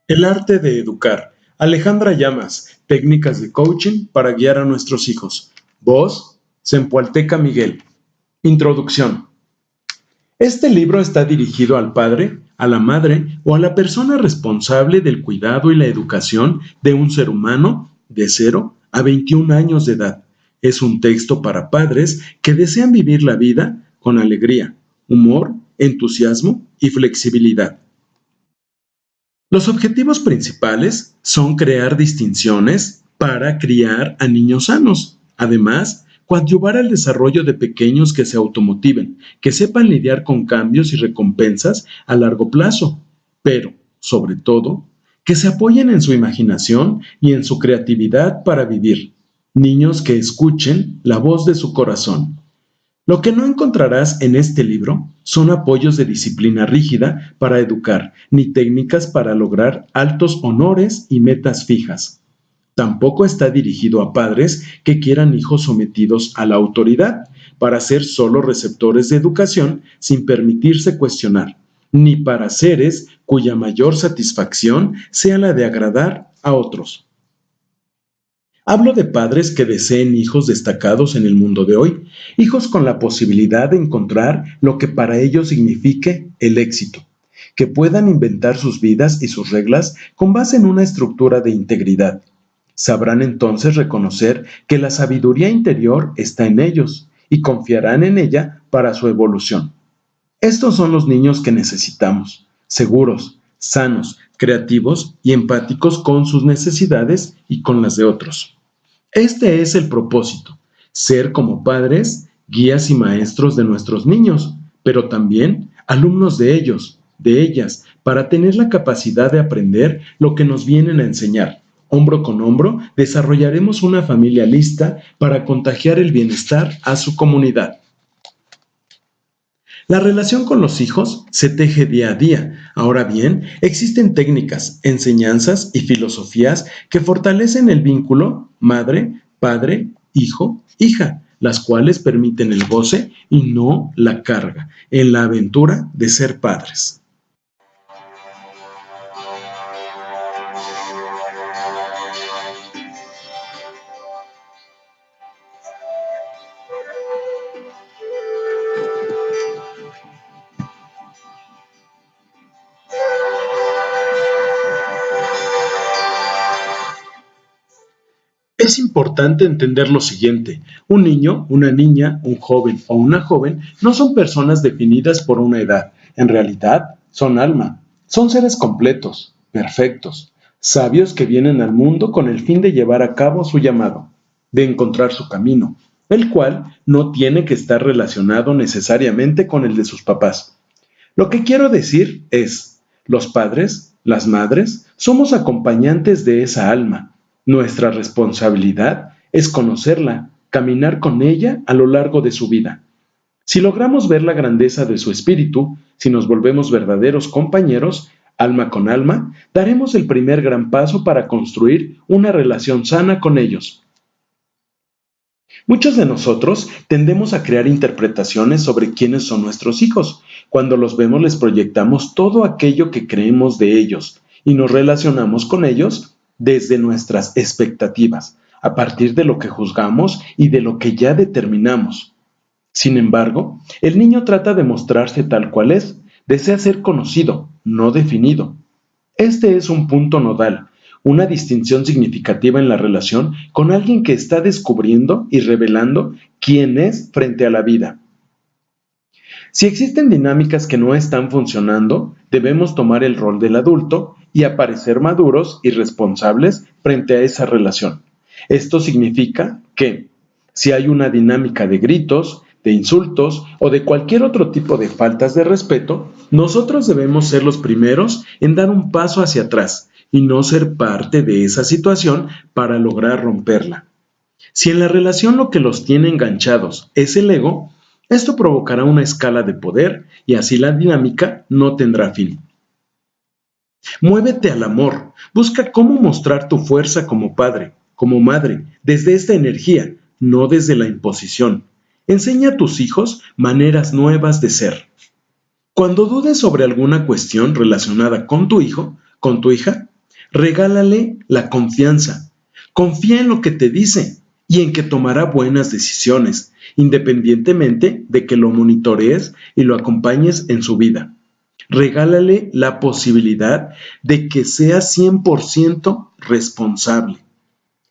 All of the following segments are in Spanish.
El arte de educar. Alejandra Llamas, técnicas de coaching para guiar a nuestros hijos. Voz, Zempoalteca Miguel. Introducción. Este libro está dirigido al padre, a la madre o a la persona responsable del cuidado y la educación de un ser humano de 0 a 21 años de edad. Es un texto para padres que desean vivir la vida con alegría, humor, entusiasmo y flexibilidad. Los objetivos principales son crear distinciones para criar a niños sanos. Además, coadyuvar al desarrollo de pequeños que se automotiven, que sepan lidiar con cambios y recompensas a largo plazo, pero, sobre todo, que se apoyen en su imaginación y en su creatividad para vivir. Niños que escuchen la voz de su corazón. Lo que no encontrarás en este libro son apoyos de disciplina rígida para educar, ni técnicas para lograr altos honores y metas fijas. Tampoco está dirigido a padres que quieran hijos sometidos a la autoridad, para ser solo receptores de educación sin permitirse cuestionar, ni para seres cuya mayor satisfacción sea la de agradar a otros. Hablo de padres que deseen hijos destacados en el mundo de hoy, hijos con la posibilidad de encontrar lo que para ellos signifique el éxito, que puedan inventar sus vidas y sus reglas con base en una estructura de integridad. Sabrán entonces reconocer que la sabiduría interior está en ellos y confiarán en ella para su evolución. Estos son los niños que necesitamos, seguros, sanos, creativos y empáticos con sus necesidades y con las de otros. Este es el propósito, ser como padres, guías y maestros de nuestros niños, pero también alumnos de ellos, de ellas, para tener la capacidad de aprender lo que nos vienen a enseñar. Hombro con hombro, desarrollaremos una familia lista para contagiar el bienestar a su comunidad. La relación con los hijos se teje día a día. Ahora bien, existen técnicas, enseñanzas y filosofías que fortalecen el vínculo madre, padre, hijo, hija, las cuales permiten el goce y no la carga en la aventura de ser padres. Es importante entender lo siguiente: un niño, una niña, un joven o una joven no son personas definidas por una edad. En realidad, son alma. Son seres completos, perfectos, sabios que vienen al mundo con el fin de llevar a cabo su llamado, de encontrar su camino, el cual no tiene que estar relacionado necesariamente con el de sus papás. Lo que quiero decir es, los padres, las madres, somos acompañantes de esa alma. Nuestra responsabilidad es conocerla, caminar con ella a lo largo de su vida. Si logramos ver la grandeza de su espíritu, si nos volvemos verdaderos compañeros, alma con alma, daremos el primer gran paso para construir una relación sana con ellos. Muchos de nosotros tendemos a crear interpretaciones sobre quiénes son nuestros hijos. Cuando los vemos les proyectamos todo aquello que creemos de ellos y nos relacionamos con ellos desde nuestras expectativas, a partir de lo que juzgamos y de lo que ya determinamos. Sin embargo, el niño trata de mostrarse tal cual es, desea ser conocido, no definido. Este es un punto nodal, una distinción significativa en la relación con alguien que está descubriendo y revelando quién es frente a la vida. Si existen dinámicas que no están funcionando, debemos tomar el rol del adulto y aparecer maduros y responsables frente a esa relación. Esto significa que, si hay una dinámica de gritos, de insultos o de cualquier otro tipo de faltas de respeto, nosotros debemos ser los primeros en dar un paso hacia atrás y no ser parte de esa situación para lograr romperla. Si en la relación lo que los tiene enganchados es el ego, esto provocará una escala de poder y así la dinámica no tendrá fin. Muévete al amor, busca cómo mostrar tu fuerza como padre, como madre, desde esta energía, no desde la imposición. Enseña a tus hijos maneras nuevas de ser. Cuando dudes sobre alguna cuestión relacionada con tu hijo, con tu hija, regálale la confianza. Confía en lo que te dice y en que tomará buenas decisiones, independientemente de que lo monitorees y lo acompañes en su vida. Regálale la posibilidad de que sea 100% responsable.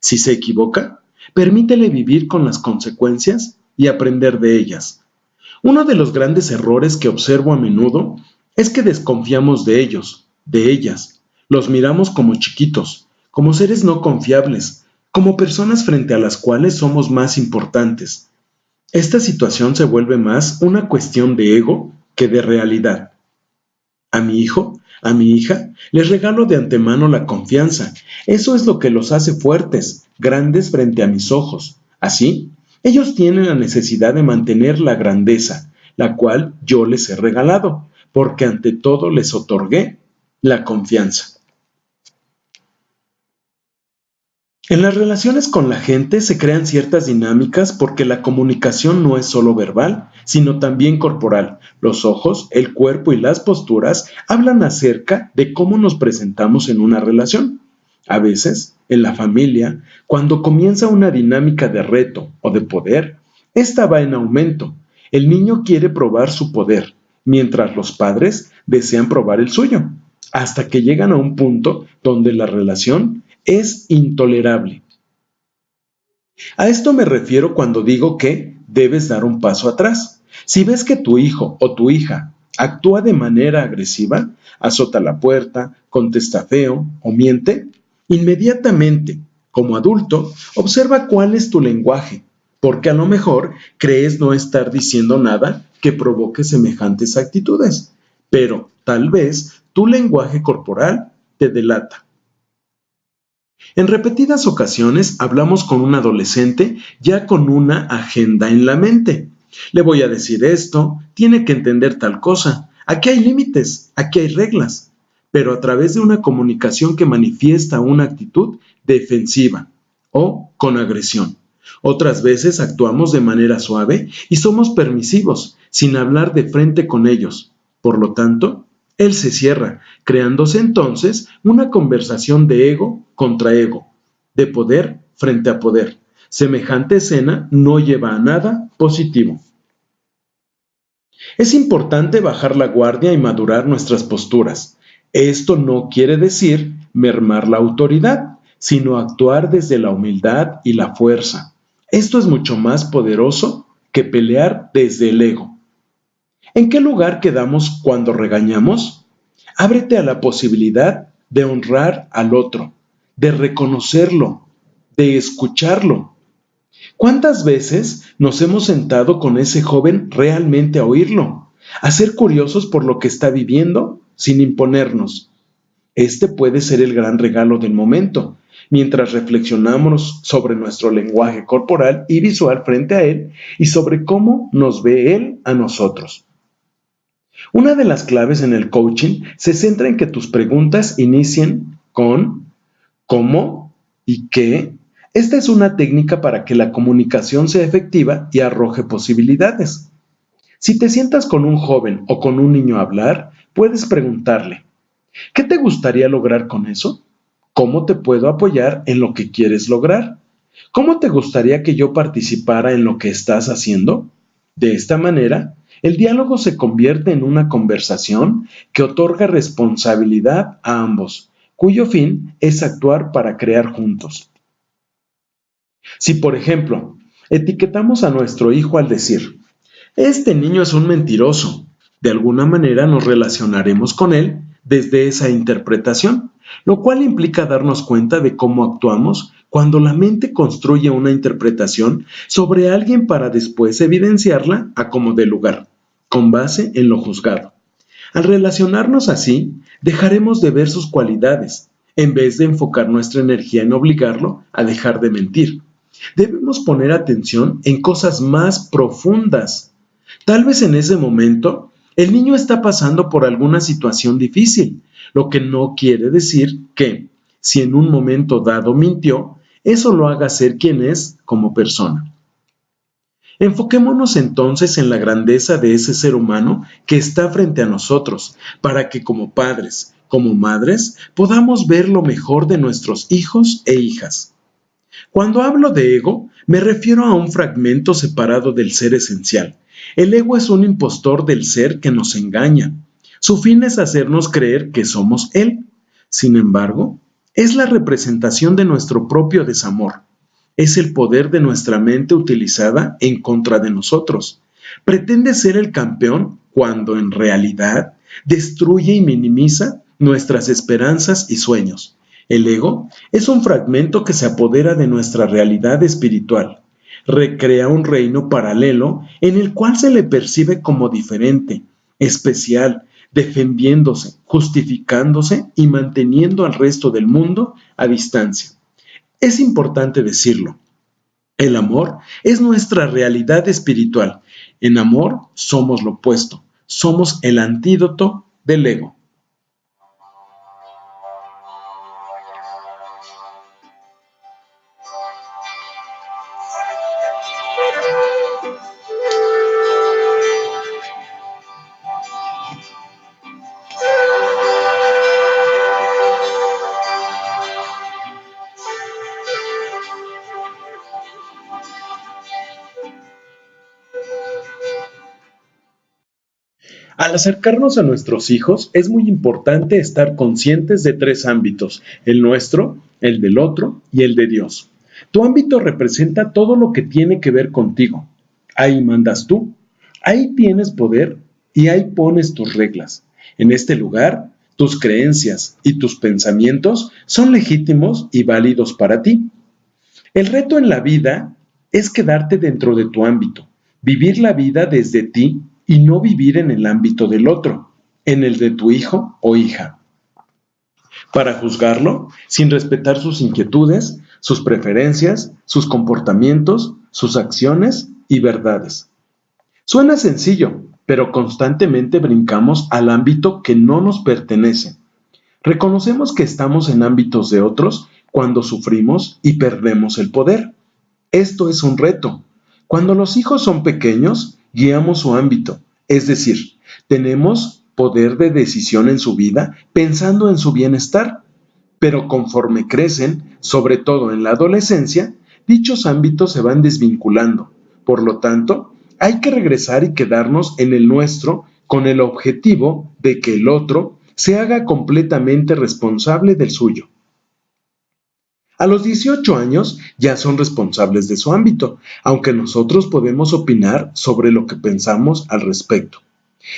Si se equivoca, permítele vivir con las consecuencias y aprender de ellas. Uno de los grandes errores que observo a menudo es que desconfiamos de ellos, de ellas. Los miramos como chiquitos, como seres no confiables, como personas frente a las cuales somos más importantes. Esta situación se vuelve más una cuestión de ego que de realidad. A mi hijo, a mi hija, les regalo de antemano la confianza. Eso es lo que los hace fuertes, grandes frente a mis ojos. Así, ellos tienen la necesidad de mantener la grandeza, la cual yo les he regalado, porque ante todo les otorgué la confianza. En las relaciones con la gente se crean ciertas dinámicas porque la comunicación no es solo verbal, sino también corporal. Los ojos, el cuerpo y las posturas hablan acerca de cómo nos presentamos en una relación. A veces, en la familia, cuando comienza una dinámica de reto o de poder, esta va en aumento. El niño quiere probar su poder, mientras los padres desean probar el suyo, hasta que llegan a un punto donde la relación es intolerable. A esto me refiero cuando digo que debes dar un paso atrás. Si ves que tu hijo o tu hija actúa de manera agresiva, azota la puerta, contesta feo o miente, inmediatamente, como adulto, observa cuál es tu lenguaje, porque a lo mejor crees no estar diciendo nada que provoque semejantes actitudes, pero tal vez tu lenguaje corporal te delata. En repetidas ocasiones hablamos con un adolescente ya con una agenda en la mente. Le voy a decir esto, tiene que entender tal cosa, aquí hay límites, aquí hay reglas, pero a través de una comunicación que manifiesta una actitud defensiva o con agresión. Otras veces actuamos de manera suave y somos permisivos, sin hablar de frente con ellos. Por lo tanto, él se cierra, creándose entonces una conversación de ego contra ego, de poder frente a poder. Semejante escena no lleva a nada positivo. Es importante bajar la guardia y madurar nuestras posturas. Esto no quiere decir mermar la autoridad, sino actuar desde la humildad y la fuerza. Esto es mucho más poderoso que pelear desde el ego. ¿En qué lugar quedamos cuando regañamos? Ábrete a la posibilidad de honrar al otro, de reconocerlo, de escucharlo. ¿Cuántas veces nos hemos sentado con ese joven realmente a oírlo, a ser curiosos por lo que está viviendo sin imponernos? Este puede ser el gran regalo del momento, mientras reflexionamos sobre nuestro lenguaje corporal y visual frente a él y sobre cómo nos ve él a nosotros. Una de las claves en el coaching se centra en que tus preguntas inicien con ¿cómo? ¿Y qué? Esta es una técnica para que la comunicación sea efectiva y arroje posibilidades. Si te sientas con un joven o con un niño a hablar, puedes preguntarle, ¿qué te gustaría lograr con eso? ¿Cómo te puedo apoyar en lo que quieres lograr? ¿Cómo te gustaría que yo participara en lo que estás haciendo? De esta manera, el diálogo se convierte en una conversación que otorga responsabilidad a ambos, cuyo fin es actuar para crear juntos. Si, por ejemplo, etiquetamos a nuestro hijo al decir, este niño es un mentiroso, de alguna manera nos relacionaremos con él desde esa interpretación, lo cual implica darnos cuenta de cómo actuamos cuando la mente construye una interpretación sobre alguien para después evidenciarla a como dé lugar, con base en lo juzgado. Al relacionarnos así, dejaremos de ver sus cualidades, en vez de enfocar nuestra energía en obligarlo a dejar de mentir. Debemos poner atención en cosas más profundas. Tal vez en ese momento el niño está pasando por alguna situación difícil, lo que no quiere decir que, si en un momento dado mintió, eso lo haga ser quien es como persona. Enfoquémonos entonces en la grandeza de ese ser humano que está frente a nosotros, para que como padres, como madres, podamos ver lo mejor de nuestros hijos e hijas. Cuando hablo de ego, me refiero a un fragmento separado del ser esencial. El ego es un impostor del ser que nos engaña. Su fin es hacernos creer que somos él. Sin embargo, es la representación de nuestro propio desamor. Es el poder de nuestra mente utilizada en contra de nosotros. Pretende ser el campeón cuando en realidad destruye y minimiza nuestras esperanzas y sueños. El ego es un fragmento que se apodera de nuestra realidad espiritual. Recrea un reino paralelo en el cual se le percibe como diferente, especial, defendiéndose, justificándose y manteniendo al resto del mundo a distancia. Es importante decirlo. El amor es nuestra realidad espiritual. En amor somos lo opuesto. Somos el antídoto del ego. Al acercarnos a nuestros hijos, es muy importante estar conscientes de tres ámbitos: el nuestro, el del otro y el de Dios. Tu ámbito representa todo lo que tiene que ver contigo. Ahí mandas tú, ahí tienes poder y ahí pones tus reglas. En este lugar, tus creencias y tus pensamientos son legítimos y válidos para ti. El reto en la vida es quedarte dentro de tu ámbito, vivir la vida desde ti y no vivir en el ámbito del otro, en el de tu hijo o hija, para juzgarlo sin respetar sus inquietudes, sus preferencias, sus comportamientos, sus acciones y verdades. Suena sencillo, pero constantemente brincamos al ámbito que no nos pertenece. Reconocemos que estamos en ámbitos de otros cuando sufrimos y perdemos el poder. Esto es un reto. Cuando los hijos son pequeños, guiamos su ámbito, es decir, tenemos poder de decisión en su vida pensando en su bienestar. Pero conforme crecen, sobre todo en la adolescencia, dichos ámbitos se van desvinculando. Por lo tanto, hay que regresar y quedarnos en el nuestro con el objetivo de que el otro se haga completamente responsable del suyo. A los 18 años ya son responsables de su ámbito, aunque nosotros podemos opinar sobre lo que pensamos al respecto.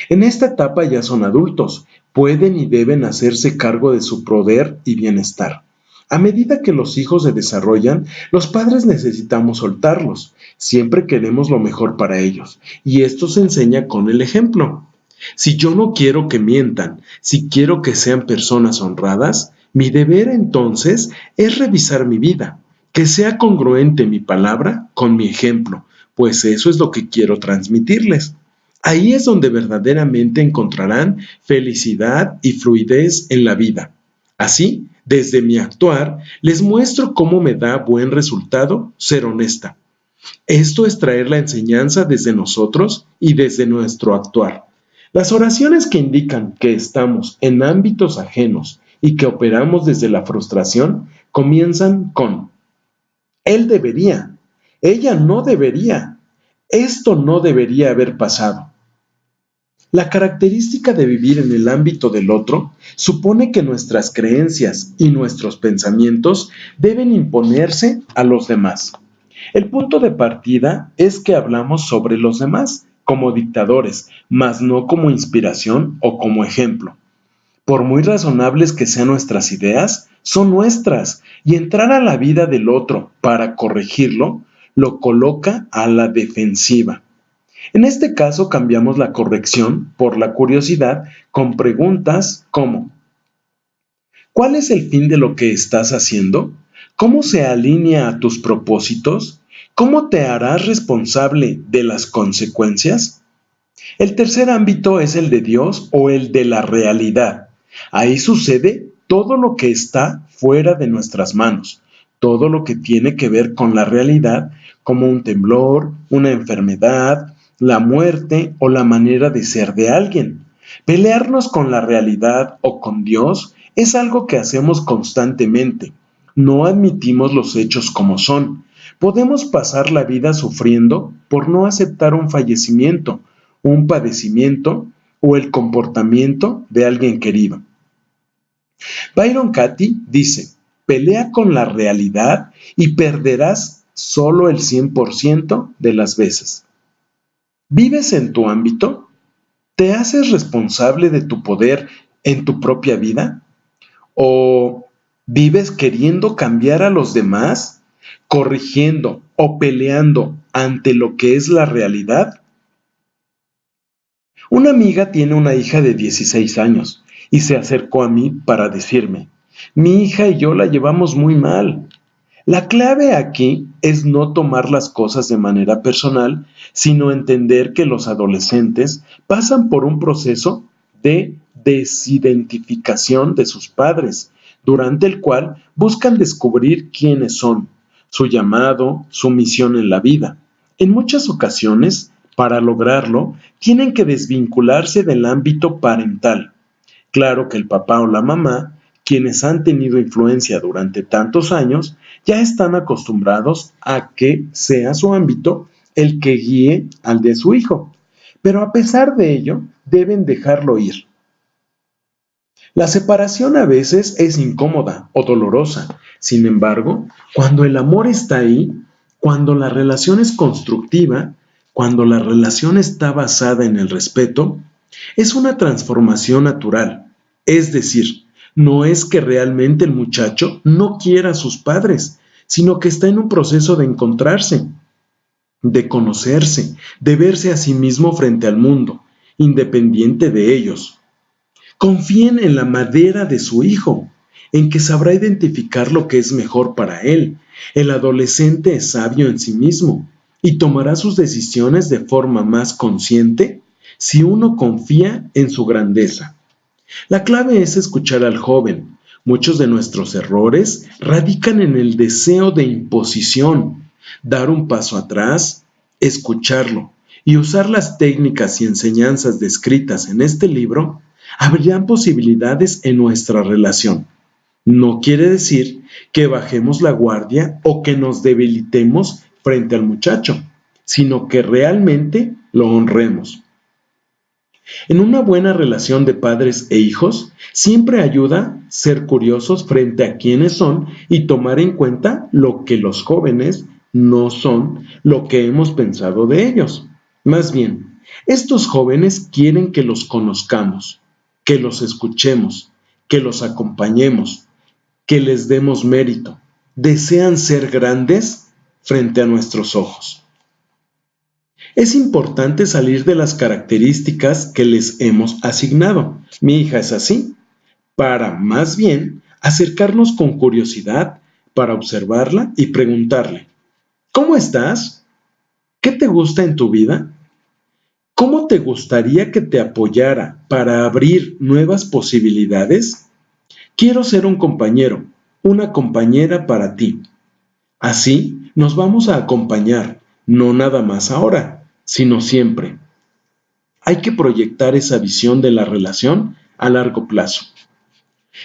En esta etapa ya son adultos, pueden y deben hacerse cargo de su poder y bienestar. A medida que los hijos se desarrollan, los padres necesitamos soltarlos. Siempre queremos lo mejor para ellos, y esto se enseña con el ejemplo. Si yo no quiero que mientan, si quiero que sean personas honradas, mi deber entonces es revisar mi vida, que sea congruente mi palabra con mi ejemplo, pues eso es lo que quiero transmitirles. Ahí es donde verdaderamente encontrarán felicidad y fluidez en la vida. Así, desde mi actuar, les muestro cómo me da buen resultado ser honesta. Esto es traer la enseñanza desde nosotros y desde nuestro actuar. Las oraciones que indican que estamos en ámbitos ajenos y que operamos desde la frustración comienzan con: él debería, ella no debería, esto no debería haber pasado. La característica de vivir en el ámbito del otro supone que nuestras creencias y nuestros pensamientos deben imponerse a los demás. El punto de partida es que hablamos sobre los demás como dictadores, mas no como inspiración o como ejemplo. Por muy razonables que sean nuestras ideas, son nuestras, y entrar a la vida del otro para corregirlo lo coloca a la defensiva. En este caso cambiamos la corrección por la curiosidad con preguntas como: ¿Cuál es el fin de lo que estás haciendo? ¿Cómo se alinea a tus propósitos? ¿Cómo te harás responsable de las consecuencias? El tercer ámbito es el de Dios o el de la realidad. Ahí sucede todo lo que está fuera de nuestras manos, todo lo que tiene que ver con la realidad, como un temblor, una enfermedad, la muerte o la manera de ser de alguien. Pelearnos con la realidad o con Dios es algo que hacemos constantemente. No admitimos los hechos como son. Podemos pasar la vida sufriendo por no aceptar un fallecimiento, un padecimiento o el comportamiento de alguien querido. Byron Katie dice, pelea con la realidad y perderás solo el 100% de las veces. ¿Vives en tu ámbito? ¿Te haces responsable de tu poder en tu propia vida? ¿O vives queriendo cambiar a los demás, corrigiendo o peleando ante lo que es la realidad? Una amiga tiene una hija de 16 años y se acercó a mí para decirme, mi hija y yo la llevamos muy mal. La clave aquí es no tomar las cosas de manera personal, sino entender que los adolescentes pasan por un proceso de desidentificación de sus padres, durante el cual buscan descubrir quiénes son, su llamado, su misión en la vida. En muchas ocasiones, para lograrlo, tienen que desvincularse del ámbito parental. Claro que el papá o la mamá, quienes han tenido influencia durante tantos años, ya están acostumbrados a que sea su ámbito el que guíe al de su hijo. Pero a pesar de ello, deben dejarlo ir. La separación a veces es incómoda o dolorosa. Sin embargo, cuando el amor está ahí, cuando la relación es constructiva, cuando la relación está basada en el respeto, es una transformación natural. Es decir, no es que realmente el muchacho no quiera a sus padres, sino que está en un proceso de encontrarse, de conocerse, de verse a sí mismo frente al mundo, independiente de ellos. Confíen en la madera de su hijo, en que sabrá identificar lo que es mejor para él. El adolescente es sabio en sí mismo y tomará sus decisiones de forma más consciente si uno confía en su grandeza. La clave es escuchar al joven. Muchos de nuestros errores radican en el deseo de imposición, dar un paso atrás, escucharlo y usar las técnicas y enseñanzas descritas en este libro abrirán posibilidades en nuestra relación. No quiere decir que bajemos la guardia o que nos debilitemos frente al muchacho, sino que realmente lo honremos. En una buena relación de padres e hijos, siempre ayuda ser curiosos frente a quiénes son y tomar en cuenta lo que los jóvenes no son lo que hemos pensado de ellos. Más bien, estos jóvenes quieren que los conozcamos, que los escuchemos, que los acompañemos, que les demos mérito. Desean ser grandes frente a nuestros ojos. Es importante salir de las características que les hemos asignado. Mi hija es así, para más bien acercarnos con curiosidad para observarla y preguntarle, ¿cómo estás? ¿Qué te gusta en tu vida? ¿Cómo te gustaría que te apoyara para abrir nuevas posibilidades? Quiero ser un compañero, una compañera para ti. Así nos vamos a acompañar, no nada más ahora, sino siempre. Hay que proyectar esa visión de la relación a largo plazo.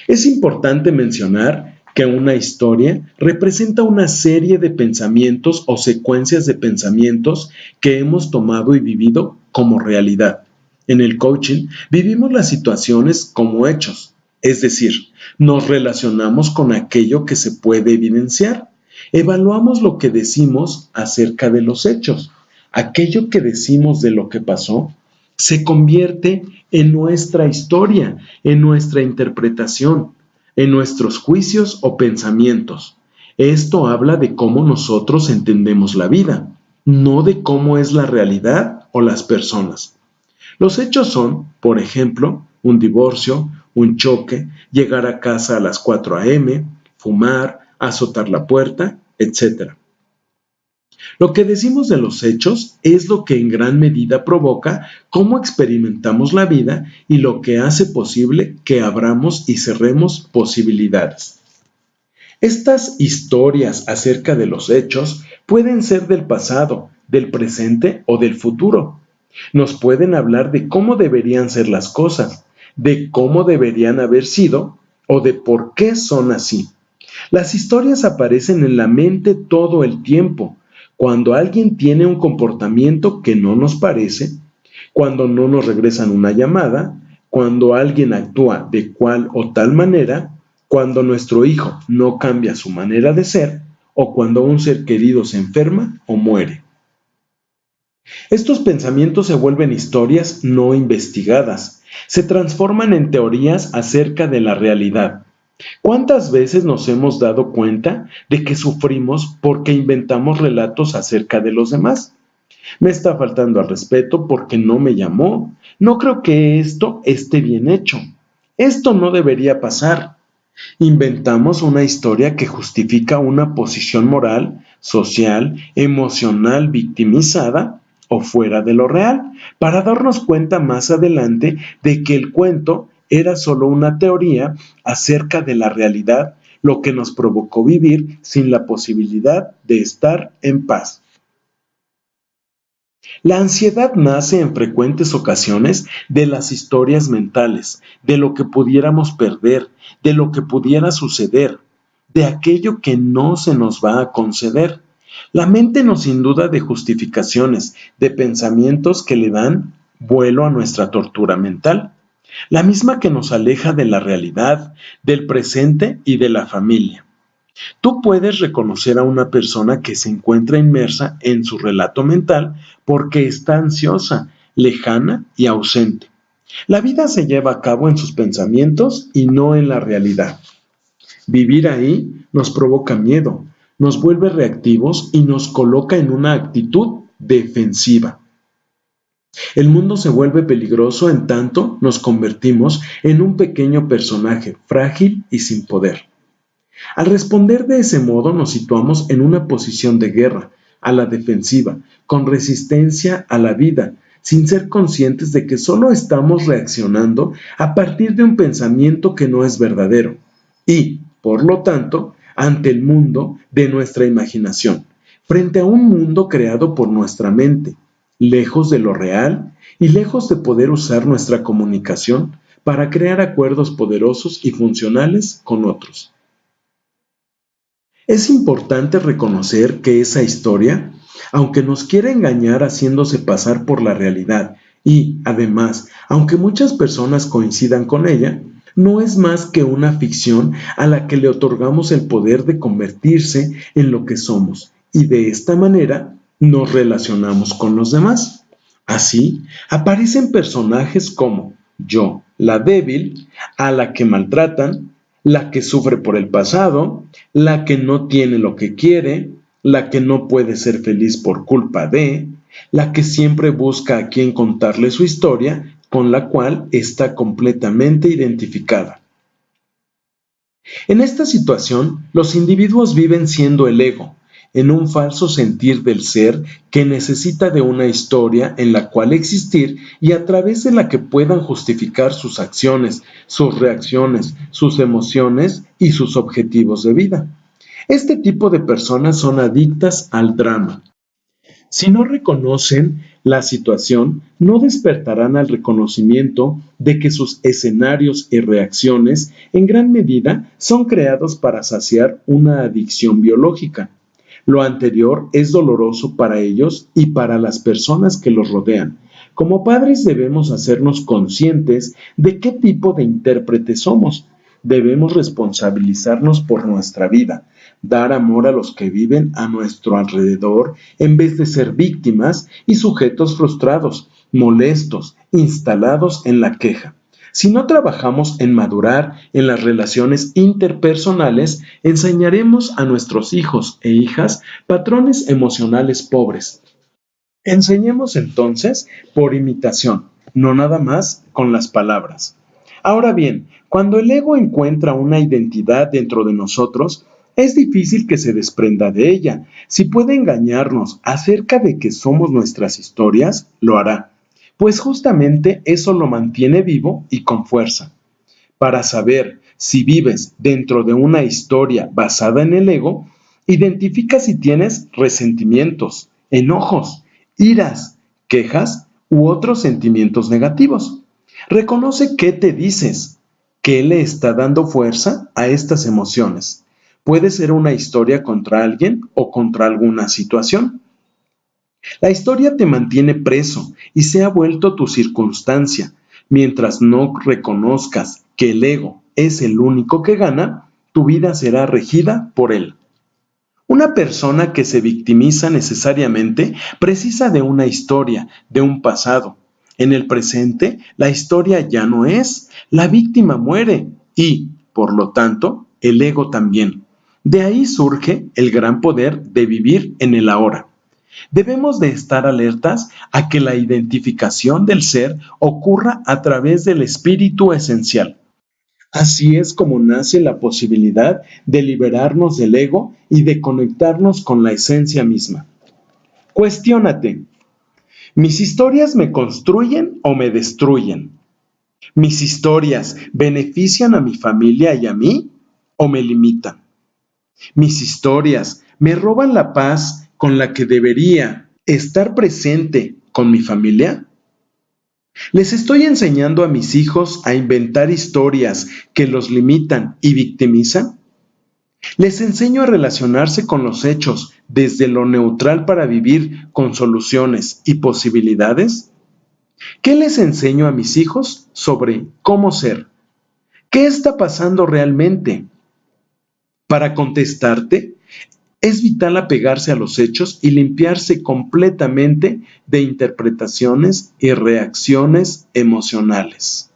Es importante mencionar que una historia representa una serie de pensamientos o secuencias de pensamientos que hemos tomado y vivido como realidad. En el coaching vivimos las situaciones como hechos, es decir, nos relacionamos con aquello que se puede evidenciar. Evaluamos lo que decimos acerca de los hechos. Aquello que decimos de lo que pasó se convierte en nuestra historia, en nuestra interpretación, en nuestros juicios o pensamientos. Esto habla de cómo nosotros entendemos la vida, no de cómo es la realidad o las personas. Los hechos son, por ejemplo, un divorcio, un choque, llegar a casa a las 4 a.m., fumar, azotar la puerta, etc. Lo que decimos de los hechos es lo que en gran medida provoca cómo experimentamos la vida y lo que hace posible que abramos y cerremos posibilidades. Estas historias acerca de los hechos pueden ser del pasado, del presente o del futuro. Nos pueden hablar de cómo deberían ser las cosas, de cómo deberían haber sido o de por qué son así. Las historias aparecen en la mente todo el tiempo, cuando alguien tiene un comportamiento que no nos parece, cuando no nos regresan una llamada, cuando alguien actúa de cual o tal manera, cuando nuestro hijo no cambia su manera de ser o cuando un ser querido se enferma o muere. Estos pensamientos se vuelven historias no investigadas, se transforman en teorías acerca de la realidad. ¿Cuántas veces nos hemos dado cuenta de que sufrimos porque inventamos relatos acerca de los demás? Me está faltando al respeto porque no me llamó. No creo que esto esté bien hecho. Esto no debería pasar. Inventamos una historia que justifica una posición moral, social, emocional victimizada o fuera de lo real, para darnos cuenta más adelante de que el cuento era solo una teoría acerca de la realidad, lo que nos provocó vivir sin la posibilidad de estar en paz. La ansiedad nace en frecuentes ocasiones de las historias mentales, de lo que pudiéramos perder, de lo que pudiera suceder, de aquello que no se nos va a conceder. La mente nos inunda de justificaciones, de pensamientos que le dan vuelo a nuestra tortura mental, la misma que nos aleja de la realidad, del presente y de la familia. Tú puedes reconocer a una persona que se encuentra inmersa en su relato mental porque está ansiosa, lejana y ausente. La vida se lleva a cabo en sus pensamientos y no en la realidad. Vivir ahí nos provoca miedo, nos vuelve reactivos y nos coloca en una actitud defensiva. El mundo se vuelve peligroso en tanto nos convertimos en un pequeño personaje frágil y sin poder. Al responder de ese modo nos situamos en una posición de guerra, a la defensiva, con resistencia a la vida, sin ser conscientes de que solo estamos reaccionando a partir de un pensamiento que no es verdadero y, por lo tanto, ante el mundo de nuestra imaginación, frente a un mundo creado por nuestra mente, lejos de lo real y lejos de poder usar nuestra comunicación para crear acuerdos poderosos y funcionales con otros. Es importante reconocer que esa historia, aunque nos quiere engañar haciéndose pasar por la realidad y, además, aunque muchas personas coincidan con ella, no es más que una ficción a la que le otorgamos el poder de convertirse en lo que somos y de esta manera nos relacionamos con los demás. Así, aparecen personajes como yo, la débil, a la que maltratan, la que sufre por el pasado, la que no tiene lo que quiere, la que no puede ser feliz por culpa de, la que siempre busca a quien contarle su historia, con la cual está completamente identificada. En esta situación, los individuos viven siendo el ego, en un falso sentir del ser que necesita de una historia en la cual existir y a través de la que puedan justificar sus acciones, sus reacciones, sus emociones y sus objetivos de vida. Este tipo de personas son adictas al drama. Si no reconocen la situación, no despertarán al reconocimiento de que sus escenarios y reacciones en gran medida son creados para saciar una adicción biológica. Lo anterior es doloroso para ellos y para las personas que los rodean. Como padres debemos hacernos conscientes de qué tipo de intérprete somos. Debemos responsabilizarnos por nuestra vida, dar amor a los que viven a nuestro alrededor en vez de ser víctimas y sujetos frustrados, molestos, instalados en la queja. Si no trabajamos en madurar en las relaciones interpersonales, enseñaremos a nuestros hijos e hijas patrones emocionales pobres. Enseñemos entonces por imitación, no nada más con las palabras. Ahora bien, Cuando el ego encuentra una identidad dentro de nosotros, es difícil que se desprenda de ella. Si puede engañarnos acerca de que somos nuestras historias, lo hará, pues justamente eso lo mantiene vivo y con fuerza. Para saber si vives dentro de una historia basada en el ego, identifica si tienes resentimientos, enojos, iras, quejas u otros sentimientos negativos. Reconoce qué te dices, qué le está dando fuerza a estas emociones. Puede ser una historia contra alguien o contra alguna situación. La historia te mantiene preso y se ha vuelto tu circunstancia. Mientras no reconozcas que el ego es el único que gana, tu vida será regida por él. Una persona que se victimiza necesariamente precisa de una historia, de un pasado. En el presente, la historia ya no es, la víctima muere y, por lo tanto, el ego también. De ahí surge el gran poder de vivir en el ahora. Debemos de estar alertas a que la identificación del ser ocurra a través del espíritu esencial. Así es como nace la posibilidad de liberarnos del ego y de conectarnos con la esencia misma. Cuestiónate, ¿mis historias me construyen o me destruyen? ¿Mis historias benefician a mi familia y a mí o me limitan? ¿Mis historias me roban la paz con la que debería estar presente con mi familia? ¿Les estoy enseñando a mis hijos a inventar historias que los limitan y victimizan? ¿Les enseño a relacionarse con los hechos desde lo neutral para vivir con soluciones y posibilidades? ¿Qué les enseño a mis hijos sobre cómo ser? ¿Qué está pasando realmente? Para contestarte, es vital apegarse a los hechos y limpiarse completamente de interpretaciones y reacciones emocionales.